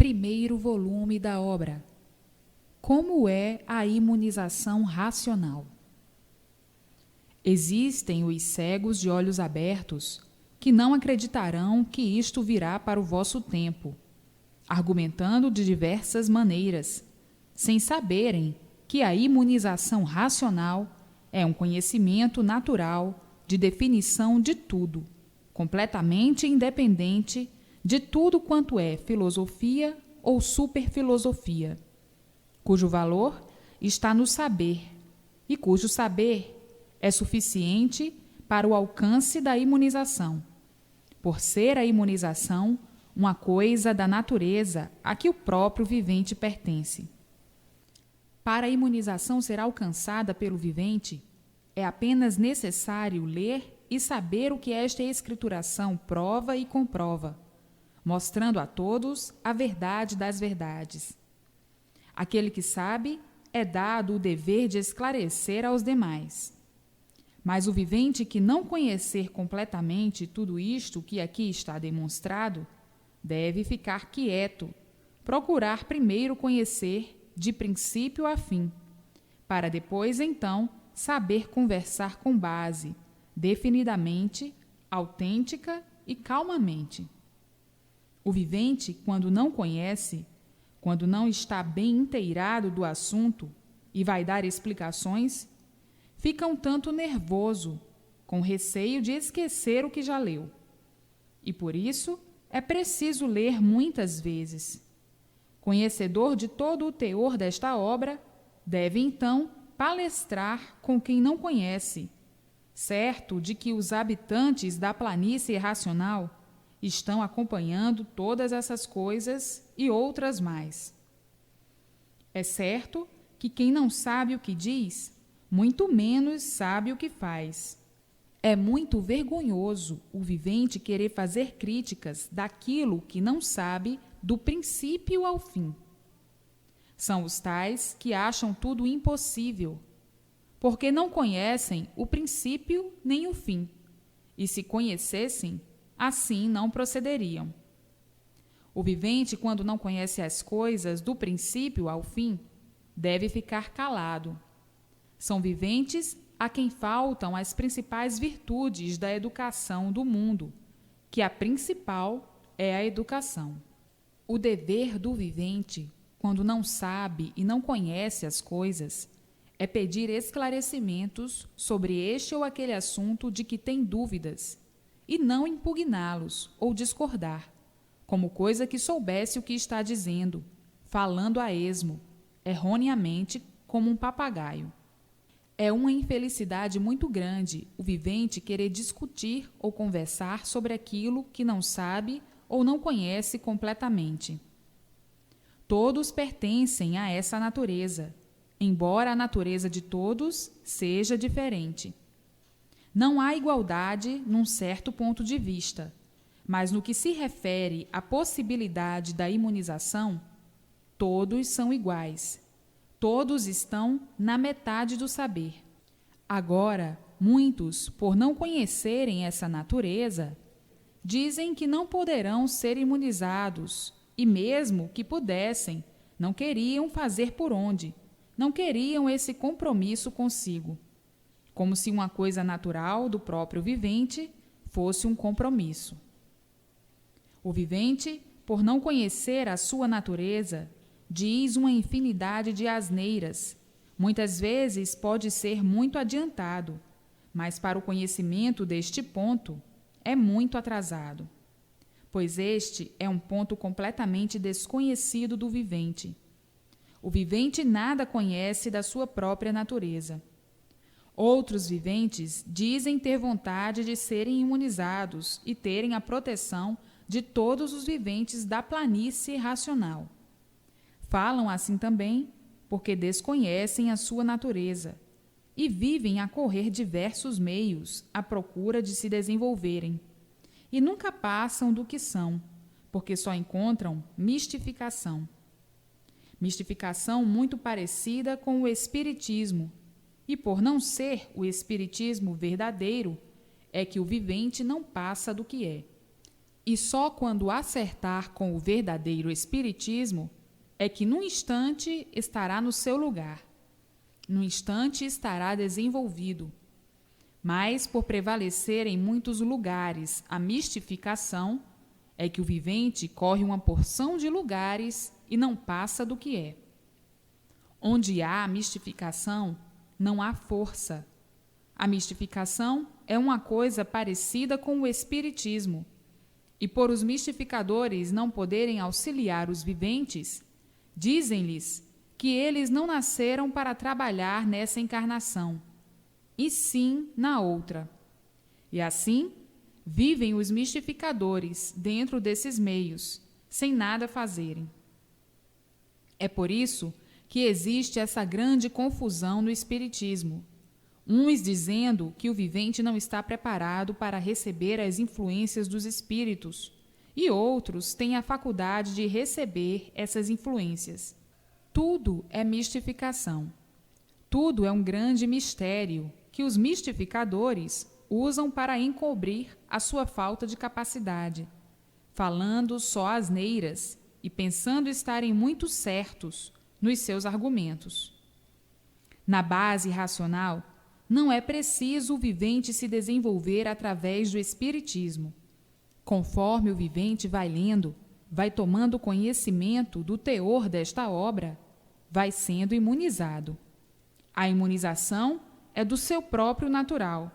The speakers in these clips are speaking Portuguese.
primeiro volume da obra. Como é a imunização racional? Existem os cegos de olhos abertos que não acreditarão que isto virá para o vosso tempo, argumentando de diversas maneiras, sem saberem que a imunização racional é um conhecimento natural de definição de tudo, completamente independente de tudo quanto é filosofia ou superfilosofia, cujo valor está no saber e cujo saber é suficiente para o alcance da imunização, por ser a imunização uma coisa da natureza a que o próprio vivente pertence. Para a imunização ser alcançada pelo vivente, é apenas necessário ler e saber o que esta escrituração prova e comprova, mostrando a todos a verdade das verdades. Aquele que sabe é dado o dever de esclarecer aos demais. Mas o vivente que não conhecer completamente tudo isto que aqui está demonstrado, deve ficar quieto, procurar primeiro conhecer de princípio a fim, para depois, então, saber conversar com base, definidamente, autêntica e calmamente. O vivente, quando não conhece, quando não está bem inteirado do assunto e vai dar explicações, fica um tanto nervoso, com receio de esquecer o que já leu. E por isso é preciso ler muitas vezes. Conhecedor de todo o teor desta obra, deve então palestrar com quem não conhece, certo de que os habitantes da planície racional estão acompanhando todas essas coisas e outras mais. É certo que quem não sabe o que diz, muito menos sabe o que faz. É muito vergonhoso o vivente querer fazer críticas daquilo que não sabe do princípio ao fim. São os tais que acham tudo impossível, porque não conhecem o princípio nem o fim, e se conhecessem, assim não procederiam. O vivente, quando não conhece as coisas do princípio ao fim, deve ficar calado. São viventes a quem faltam as principais virtudes da educação do mundo, que a principal é a educação. O dever do vivente, quando não sabe e não conhece as coisas, é pedir esclarecimentos sobre este ou aquele assunto de que tem dúvidas, e não impugná-los ou discordar, como coisa que soubesse o que está dizendo, falando a esmo, erroneamente como um papagaio. É uma infelicidade muito grande o vivente querer discutir ou conversar sobre aquilo que não sabe ou não conhece completamente. Todos pertencem a essa natureza, embora a natureza de todos seja diferente. Não há igualdade num certo ponto de vista, mas no que se refere à possibilidade da imunização, todos são iguais. Todos estão na metade do saber. Agora, muitos, por não conhecerem essa natureza, dizem que não poderão ser imunizados e, mesmo que pudessem, não queriam fazer por onde, não queriam esse compromisso consigo, como se uma coisa natural do próprio vivente fosse um compromisso. O vivente, por não conhecer a sua natureza, diz uma infinidade de asneiras. Muitas vezes pode ser muito adiantado, mas para o conhecimento deste ponto é muito atrasado, pois este é um ponto completamente desconhecido do vivente. O vivente nada conhece da sua própria natureza. Outros viventes dizem ter vontade de serem imunizados e terem a proteção de todos os viventes da planície racional. Falam assim também porque desconhecem a sua natureza e vivem a correr diversos meios à procura de se desenvolverem, e nunca passam do que são, porque só encontram mistificação. Mistificação muito parecida com o espiritismo, e por não ser o espiritismo verdadeiro, é que o vivente não passa do que é. E só quando acertar com o verdadeiro espiritismo é que num instante estará no seu lugar, num instante estará desenvolvido. Mas por prevalecer em muitos lugares a mistificação, é que o vivente corre uma porção de lugares e não passa do que é. Onde há mistificação, não há força. A mistificação é uma coisa parecida com o espiritismo. E por os mistificadores não poderem auxiliar os viventes, dizem-lhes que eles não nasceram para trabalhar nessa encarnação, e sim na outra. E assim, vivem os mistificadores dentro desses meios, sem nada fazerem. É por isso que existe essa grande confusão no espiritismo. Uns dizendo que o vivente não está preparado para receber as influências dos espíritos, e outros têm a faculdade de receber essas influências. Tudo é mistificação. Tudo é um grande mistério que os mistificadores usam para encobrir a sua falta de capacidade, falando só asneiras e pensando estarem muito certos nos seus argumentos. Na base racional, não é preciso o vivente se desenvolver através do espiritismo. Conforme o vivente vai lendo, vai tomando conhecimento do teor desta obra, vai sendo imunizado. A imunização é do seu próprio natural.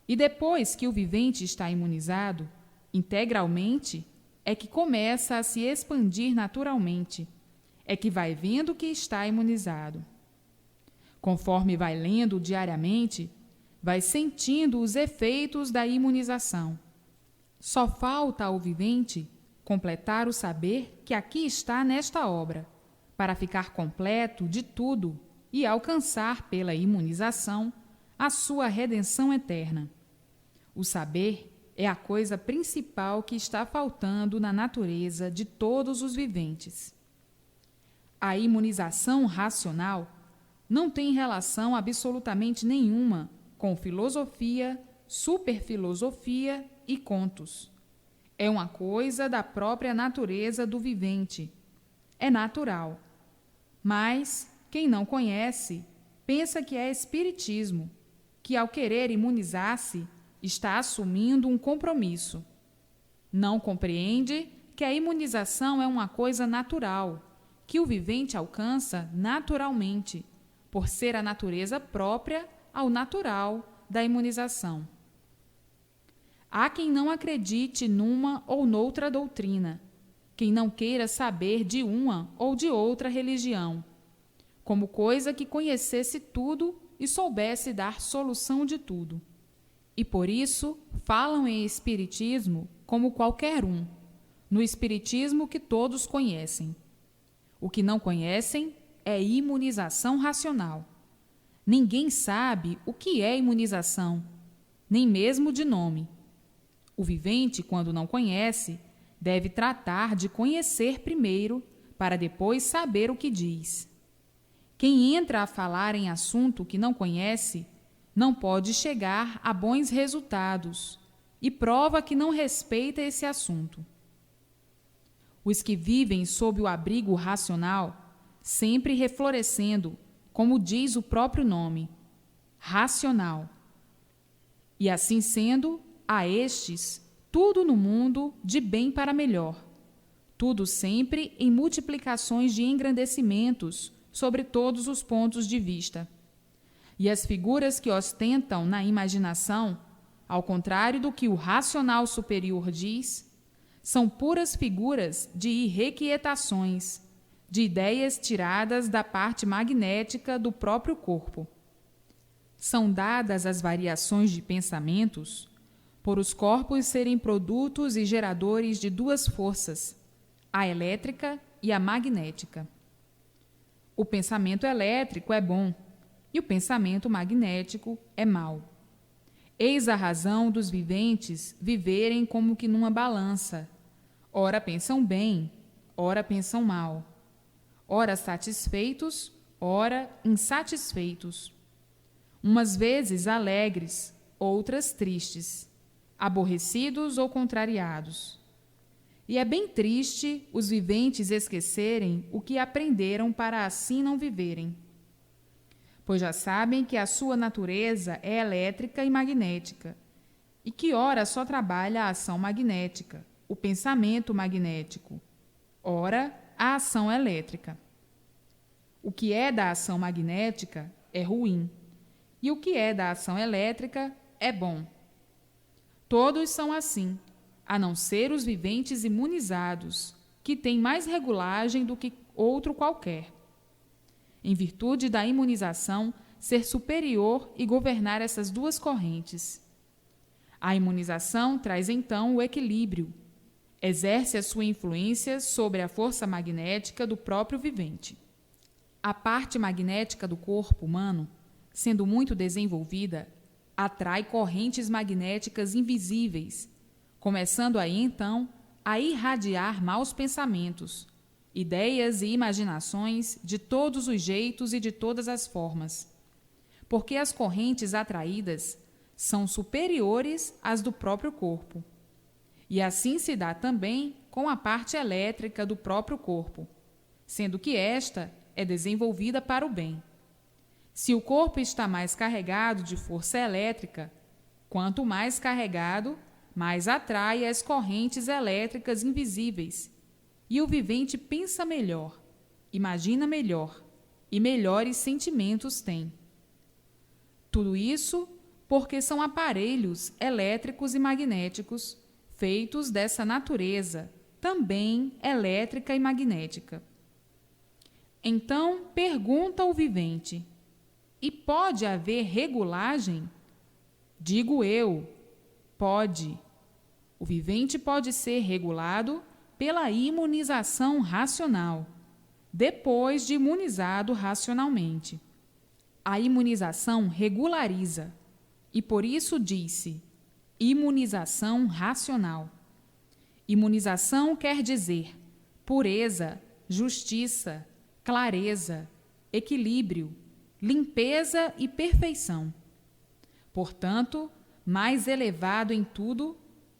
E depois que o vivente está imunizado, integralmente, é que começa a se expandir naturalmente, é que vai vendo que está imunizado. Conforme vai lendo diariamente, vai sentindo os efeitos da imunização. Só falta ao vivente completar o saber que aqui está nesta obra, para ficar completo de tudo e alcançar pela imunização a sua redenção eterna. O saber é a coisa principal que está faltando na natureza de todos os viventes. A imunização racional não tem relação absolutamente nenhuma com filosofia, superfilosofia e contos. É uma coisa da própria natureza do vivente. É natural. Mas quem não conhece pensa que é espiritismo, que ao querer imunizar-se está assumindo um compromisso. Não compreende que a imunização é uma coisa natural, que o vivente alcança naturalmente, por ser a natureza própria ao natural da imunização. Há quem não acredite numa ou noutra doutrina, quem não queira saber de uma ou de outra religião, como coisa que conhecesse tudo e soubesse dar solução de tudo. E por isso falam em espiritismo como qualquer um, no espiritismo que todos conhecem. O que não conhecem é imunização racional. Ninguém sabe o que é imunização, nem mesmo de nome. O vivente, quando não conhece, deve tratar de conhecer primeiro, para depois saber o que diz. Quem entra a falar em assunto que não conhece, não pode chegar a bons resultados, e prova que não respeita esse assunto. Os que vivem sob o abrigo racional, sempre reflorescendo, como diz o próprio nome, racional. E assim sendo, a estes, tudo no mundo de bem para melhor, tudo sempre em multiplicações de engrandecimentos sobre todos os pontos de vista. E as figuras que ostentam na imaginação, ao contrário do que o racional superior diz, são puras figuras de irrequietações, de ideias tiradas da parte magnética do próprio corpo. São dadas as variações de pensamentos por os corpos serem produtos e geradores de duas forças, a elétrica e a magnética. O pensamento elétrico é bom e o pensamento magnético é mau. Eis a razão dos viventes viverem como que numa balança. Ora pensam bem, ora pensam mal. Ora satisfeitos, ora insatisfeitos. Umas vezes alegres, outras tristes, aborrecidos ou contrariados. E é bem triste os viventes esquecerem o que aprenderam para assim não viverem. Pois já sabem que a sua natureza é elétrica e magnética, e que ora só trabalha a ação magnética, o pensamento magnético, ora a ação elétrica. O que é da ação magnética é ruim, e o que é da ação elétrica é bom. Todos são assim, a não ser os viventes imunizados, que têm mais regulagem do que outro qualquer. Em virtude da imunização, ser superior e governar essas duas correntes. A imunização traz então o equilíbrio, exerce a sua influência sobre a força magnética do próprio vivente. A parte magnética do corpo humano, sendo muito desenvolvida, atrai correntes magnéticas invisíveis, começando aí então a irradiar maus pensamentos, ideias e imaginações de todos os jeitos e de todas as formas, porque as correntes atraídas são superiores às do próprio corpo. E assim se dá também com a parte elétrica do próprio corpo, sendo que esta é desenvolvida para o bem. Se o corpo está mais carregado de força elétrica, quanto mais carregado, mais atrai as correntes elétricas invisíveis, e o vivente pensa melhor, imagina melhor, e melhores sentimentos tem. Tudo isso porque são aparelhos elétricos e magnéticos feitos dessa natureza, também elétrica e magnética. Então pergunta o vivente: e pode haver regulagem? Digo eu, pode. O vivente pode ser regulado pela imunização racional, depois de imunizado racionalmente. A imunização regulariza, e por isso disse imunização racional. Imunização quer dizer pureza, justiça, clareza, equilíbrio, limpeza e perfeição. Portanto, mais elevado em tudo,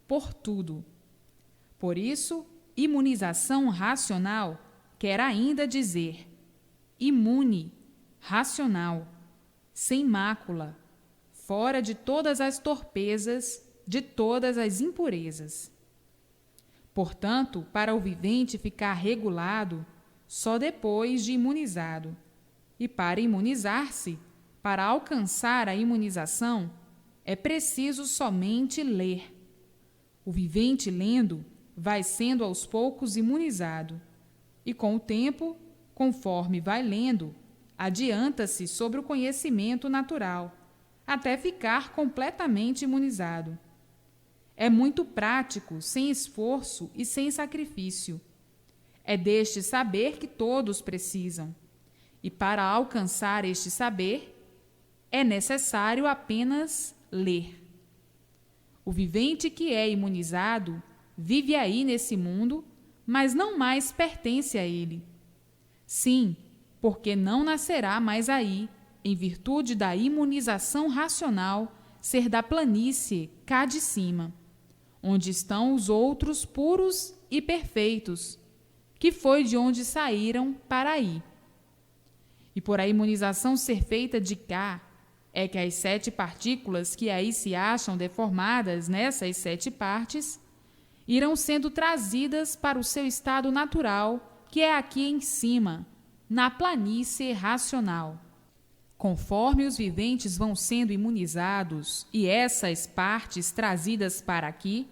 por tudo. Por isso, imunização racional quer ainda dizer imune, racional, sem mácula, fora de todas as torpezas, de todas as impurezas. Portanto, para o vivente ficar regulado, só depois de imunizado. E para imunizar-se, para alcançar a imunização, é preciso somente ler. O vivente lendo vai sendo aos poucos imunizado, e com o tempo, conforme vai lendo, adianta-se sobre o conhecimento natural, até ficar completamente imunizado. É muito prático, sem esforço e sem sacrifício. É deste saber que todos precisam, e para alcançar este saber, é necessário apenas ler. O vivente que é imunizado vive aí nesse mundo, mas não mais pertence a ele. Sim, porque não nascerá mais aí, em virtude da imunização racional ser da planície cá de cima, onde estão os outros puros e perfeitos, que foi de onde saíram para aí. E por a imunização ser feita de cá, é que as 7 partículas que aí se acham deformadas nessas 7 partes, irão sendo trazidas para o seu estado natural, que é aqui em cima, na planície racional. Conforme os viventes vão sendo imunizados e essas partes trazidas para aqui,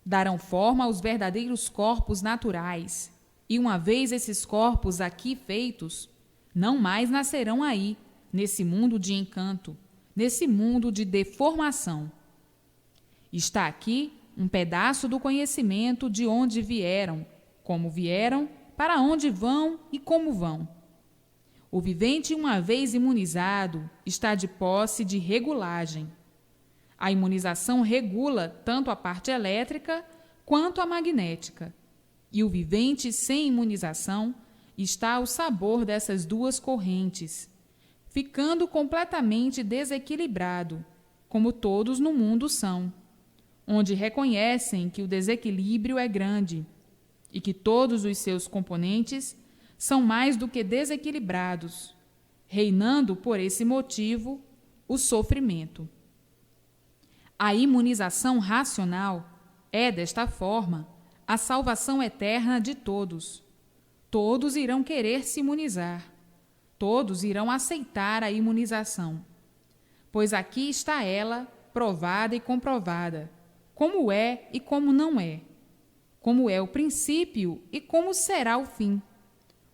darão forma aos verdadeiros corpos naturais, e uma vez esses corpos aqui feitos, não mais nascerão aí, nesse mundo de encanto, nesse mundo de deformação. Está aqui um pedaço do conhecimento de onde vieram, como vieram, para onde vão e como vão. O vivente, uma vez imunizado, está de posse de regulagem. A imunização regula tanto a parte elétrica quanto a magnética. E o vivente sem imunização está ao sabor dessas duas correntes, ficando completamente desequilibrado, como todos no mundo são, onde reconhecem que o desequilíbrio é grande e que todos os seus componentes são mais do que desequilibrados, reinando por esse motivo o sofrimento. A imunização racional é, desta forma, a salvação eterna de todos. Todos irão querer se imunizar. Todos irão aceitar a imunização. Pois aqui está ela, provada e comprovada, como é e como não é, como é o princípio e como será o fim,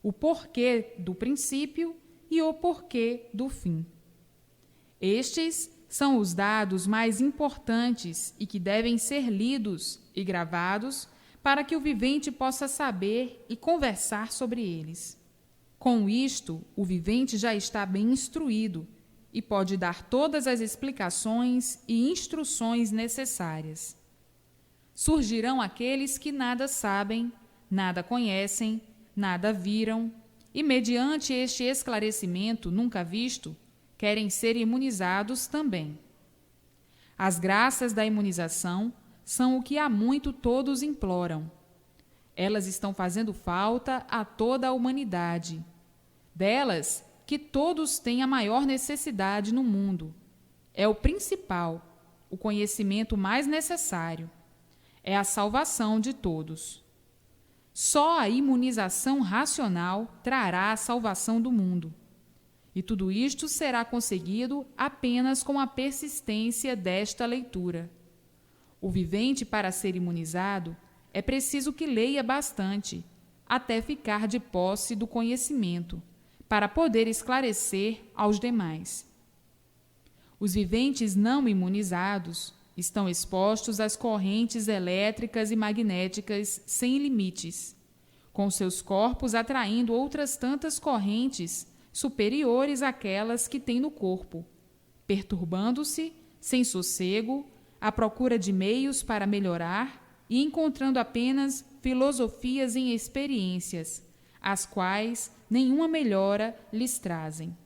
o porquê do princípio e o porquê do fim. Estes são os dados mais importantes e que devem ser lidos e gravados para que o vivente possa saber e conversar sobre eles. Com isto, o vivente já está bem instruído e pode dar todas as explicações e instruções necessárias. Surgirão aqueles que nada sabem, nada conhecem, nada viram, e, mediante este esclarecimento nunca visto, querem ser imunizados também. As graças da imunização são o que há muito todos imploram. Elas estão fazendo falta a toda a humanidade. Delas, que todos têm a maior necessidade no mundo. É o principal, o conhecimento mais necessário. É a salvação de todos. Só a imunização racional trará a salvação do mundo. E tudo isto será conseguido apenas com a persistência desta leitura. O vivente, para ser imunizado, é preciso que leia bastante, até ficar de posse do conhecimento, para poder esclarecer aos demais. Os viventes não imunizados estão expostos às correntes elétricas e magnéticas sem limites, com seus corpos atraindo outras tantas correntes superiores àquelas que têm no corpo, perturbando-se, sem sossego, à procura de meios para melhorar e encontrando apenas filosofias em experiências, as quais nenhuma melhora lhes trazem.